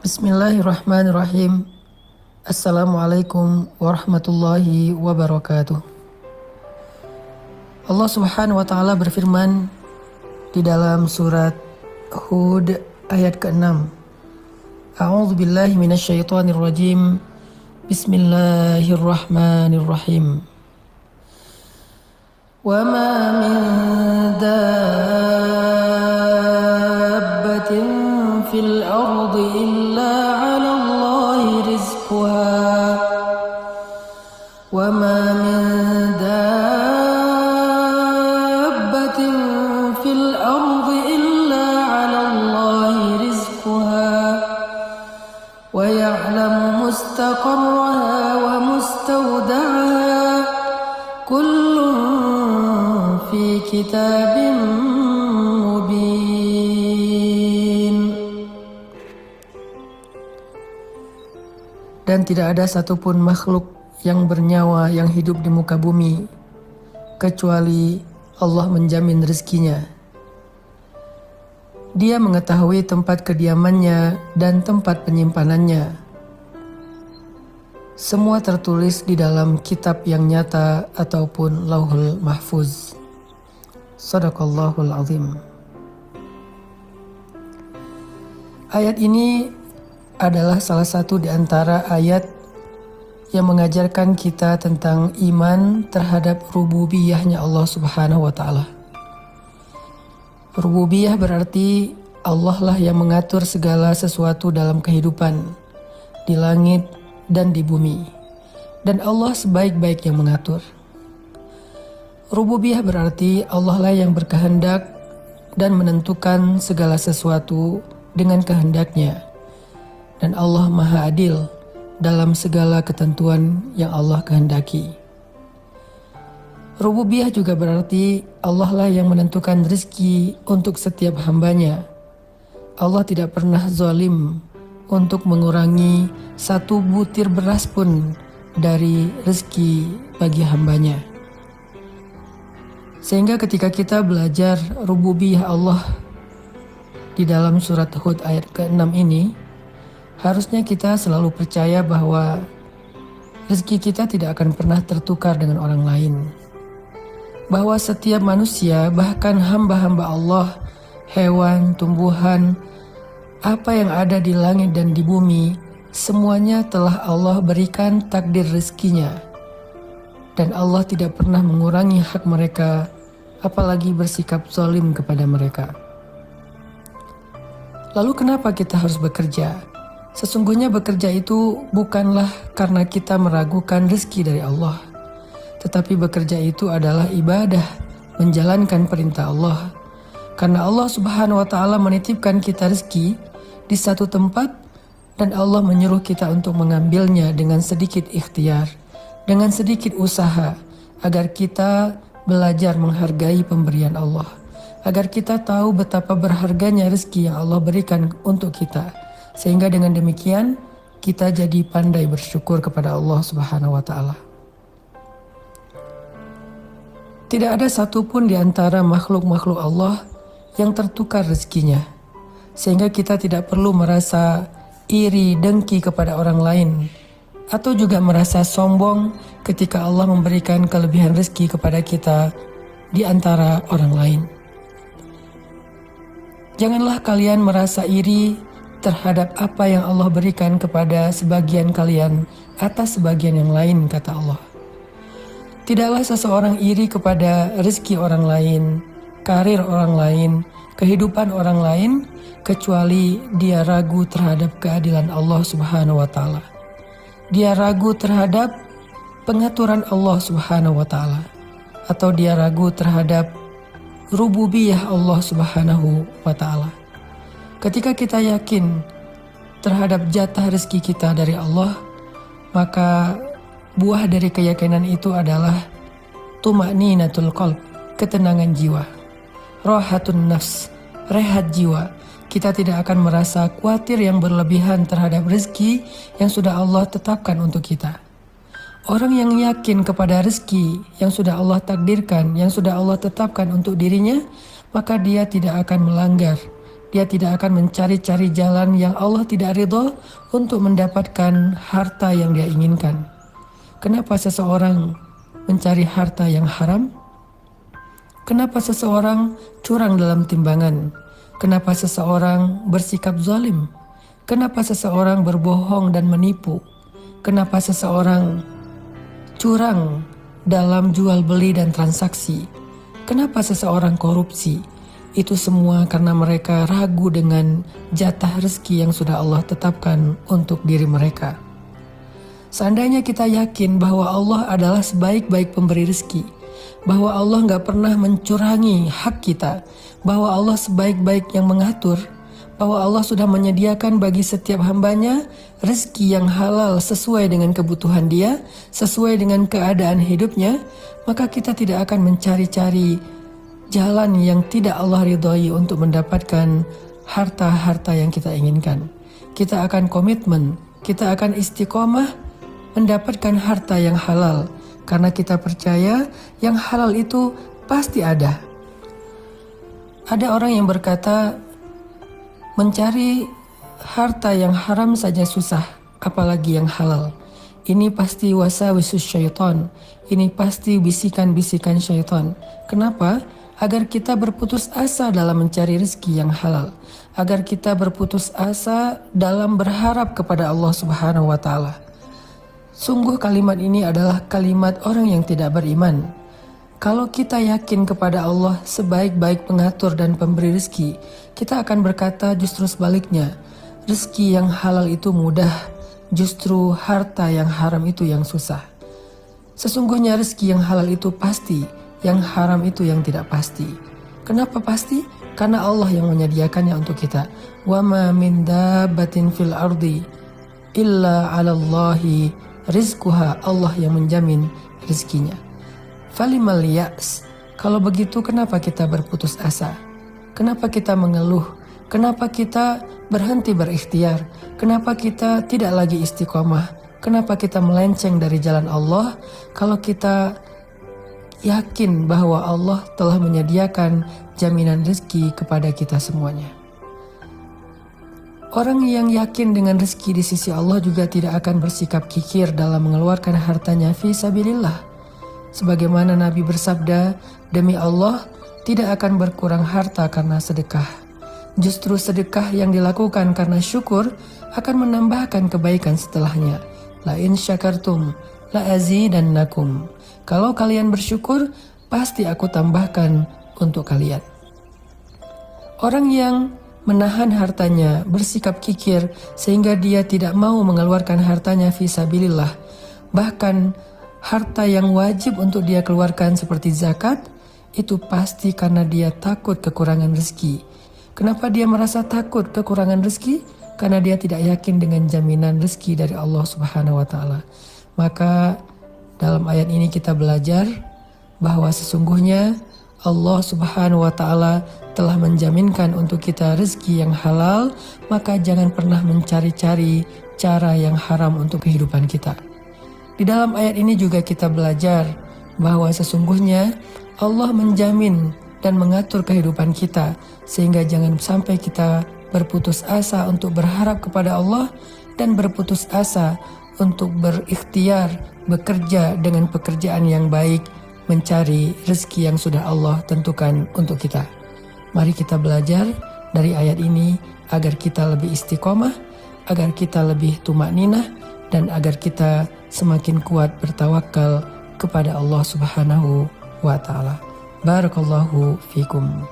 Bismillahirrahmanirrahim. Assalamualaikum warahmatullahi wabarakatuh. Allah Subhanahu wa taala berfirman di dalam surat Hud ayat ke-6. A'udzu billahi minasyaitonir rajim. Bismillahirrahmanirrahim. Wa ma min dabbatin fil ardi illa 'ala Allahi rizquha wa ma min dabbatin fil ardi illa 'ala Allahi rizquha wa ya'lamu mustaqarraha wa mustawda'aha kullun fi kitabin mubin. Dan tidak ada satupun makhluk yang bernyawa yang hidup di muka bumi kecuali Allah menjamin rezekinya. Dia mengetahui tempat kediamannya dan tempat penyimpanannya. Semua tertulis di dalam kitab yang nyata ataupun Lauhul Mahfuz. Shadaqallahul azim. Ayat ini adalah salah satu di antara ayat yang mengajarkan kita tentang iman terhadap rububiyahnya Allah Subhanahu wa taala. Rububiyah berarti Allah lah yang mengatur segala sesuatu dalam kehidupan di langit dan di bumi, dan Allah sebaik-baik yang mengatur. Rububiyah berarti Allah lah yang berkehendak dan menentukan segala sesuatu dengan kehendaknya, dan Allah Maha Adil dalam segala ketentuan yang Allah kehendaki. Rububiyah juga berarti Allah lah yang menentukan rezeki untuk setiap hambanya. Allah tidak pernah zalim untuk mengurangi satu butir beras pun dari rezeki bagi hambanya. Sehingga ketika kita belajar rububiyah Allah di dalam surat Hud ayat ke-6 ini, harusnya kita selalu percaya bahwa rezeki kita tidak akan pernah tertukar dengan orang lain. Bahwa setiap manusia, bahkan hamba-hamba Allah, hewan, tumbuhan, apa yang ada di langit dan di bumi, semuanya telah Allah berikan takdir rezekinya. Dan Allah tidak pernah mengurangi hak mereka, apalagi bersikap zalim kepada mereka. Lalu kenapa kita harus bekerja? Sesungguhnya bekerja itu bukanlah karena kita meragukan rezeki dari Allah, tetapi bekerja itu adalah ibadah, menjalankan perintah Allah. Karena Allah Subhanahu wa taala menitipkan kita rezeki di satu tempat, dan Allah menyuruh kita untuk mengambilnya dengan sedikit ikhtiar, dengan sedikit usaha, agar kita belajar menghargai pemberian Allah, agar kita tahu betapa berharganya rezeki yang Allah berikan untuk kita, sehingga dengan demikian kita jadi pandai bersyukur kepada Allah Subhanahu wa taala. Tidak ada satupun di antara makhluk-makhluk Allah yang tertukar rezekinya, sehingga kita tidak perlu merasa iri dengki kepada orang lain, atau juga merasa sombong ketika Allah memberikan kelebihan rezeki kepada kita di antara orang lain. Janganlah kalian merasa iri terhadap apa yang Allah berikan kepada sebagian kalian atas sebagian yang lain, kata Allah. Tidaklah seseorang iri kepada rezeki orang lain, karir orang lain, kehidupan orang lain, kecuali dia ragu terhadap keadilan Allah Subhanahu wa taala. Dia ragu terhadap pengaturan Allah Subhanahu wa taala, atau dia ragu terhadap rububiyah Allah Subhanahu wa taala. Ketika kita yakin terhadap jatah rezeki kita dari Allah, maka buah dari keyakinan itu adalah tuma'ninatul qalb, ketenangan jiwa, rahatun nafs, rehat jiwa. Kita tidak akan merasa khawatir yang berlebihan terhadap rezeki yang sudah Allah tetapkan untuk kita. Orang yang yakin kepada rezeki yang sudah Allah takdirkan, yang sudah Allah tetapkan untuk dirinya, maka dia tidak akan melanggar, Dia tidak akan mencari-cari jalan yang Allah tidak ridho untuk mendapatkan harta yang dia inginkan. Kenapa seseorang mencari harta yang haram? Kenapa seseorang curang dalam timbangan? Kenapa seseorang bersikap zalim? Kenapa seseorang berbohong dan menipu? Kenapa seseorang curang dalam jual beli dan transaksi? Kenapa seseorang korupsi? Itu semua karena mereka ragu dengan jatah rezeki yang sudah Allah tetapkan untuk diri mereka. Seandainya kita yakin bahwa Allah adalah sebaik-baik pemberi rezeki, bahwa Allah gak pernah mencurangi hak kita, bahwa Allah sebaik-baik yang mengatur, bahwa Allah sudah menyediakan bagi setiap hambanya rezeki yang halal sesuai dengan kebutuhan dia, sesuai dengan keadaan hidupnya, maka kita tidak akan mencari-cari jalan yang tidak Allah ridhoi untuk mendapatkan harta-harta yang kita inginkan. Kita akan komitmen, kita akan istiqomah mendapatkan harta yang halal, karena kita percaya yang halal itu pasti ada. Ada orang yang berkata, mencari harta yang haram saja susah, apalagi yang halal. Ini pasti wasawisus syaitan. Ini pasti bisikan-bisikan syaitan. Kenapa? Agar kita berputus asa dalam mencari rezeki yang halal. Agar kita berputus asa dalam berharap kepada Allah Subhanahu wa Ta'ala. Sungguh kalimat ini adalah kalimat orang yang tidak beriman. Kalau kita yakin kepada Allah sebaik-baik pengatur dan pemberi rezeki, kita akan berkata justru sebaliknya. Rezeki yang halal itu mudah, justru harta yang haram itu yang susah. Sesungguhnya rezeki yang halal itu pasti, yang haram itu yang tidak pasti. Kenapa pasti? Karena Allah yang menyediakannya untuk kita. Wa ma min dabbatin fil ardi illa 'alallahi rizquha. Allah yang menjamin rezekinya. Falimal ya's. Kalau begitu kenapa kita berputus asa? Kenapa kita mengeluh? Kenapa kita berhenti berikhtiar? Kenapa kita tidak lagi istiqomah? Kenapa kita melenceng dari jalan Allah? Kalau kita yakin bahwa Allah telah menyediakan jaminan rezeki kepada kita semuanya. Orang yang yakin dengan rezeki di sisi Allah juga tidak akan bersikap kikir dalam mengeluarkan hartanya fi sabilillah. Sebagaimana Nabi bersabda, demi Allah tidak akan berkurang harta karena sedekah. Justru sedekah yang dilakukan karena syukur akan menambahkan kebaikan setelahnya. La in syakartum la azidannakum. Kalau kalian bersyukur, pasti aku tambahkan untuk kalian. Orang yang menahan hartanya, bersikap kikir sehingga dia tidak mau mengeluarkan hartanya fi sabilillah, bahkan harta yang wajib untuk dia keluarkan seperti zakat, itu pasti karena dia takut kekurangan rezeki. Kenapa dia merasa takut kekurangan rezeki? Karena dia tidak yakin dengan jaminan rezeki dari Allah Subhanahu wa Ta'ala. Maka dalam ayat ini kita belajar bahwa sesungguhnya Allah Subhanahu wa Ta'ala telah menjaminkan untuk kita rezeki yang halal, maka jangan pernah mencari-cari cara yang haram untuk kehidupan kita. Di dalam ayat ini juga kita belajar bahwa sesungguhnya Allah menjamin dan mengatur kehidupan kita, sehingga jangan sampai kita berputus asa untuk berharap kepada Allah dan berputus asa untuk berikhtiar, bekerja dengan pekerjaan yang baik, mencari rezeki yang sudah Allah tentukan untuk kita. Mari kita belajar dari ayat ini agar kita lebih istiqomah, agar kita lebih tumakninah, dan agar kita semakin kuat bertawakal kepada Allah Subhanahu wa Ta'ala. Barakallahu fikum.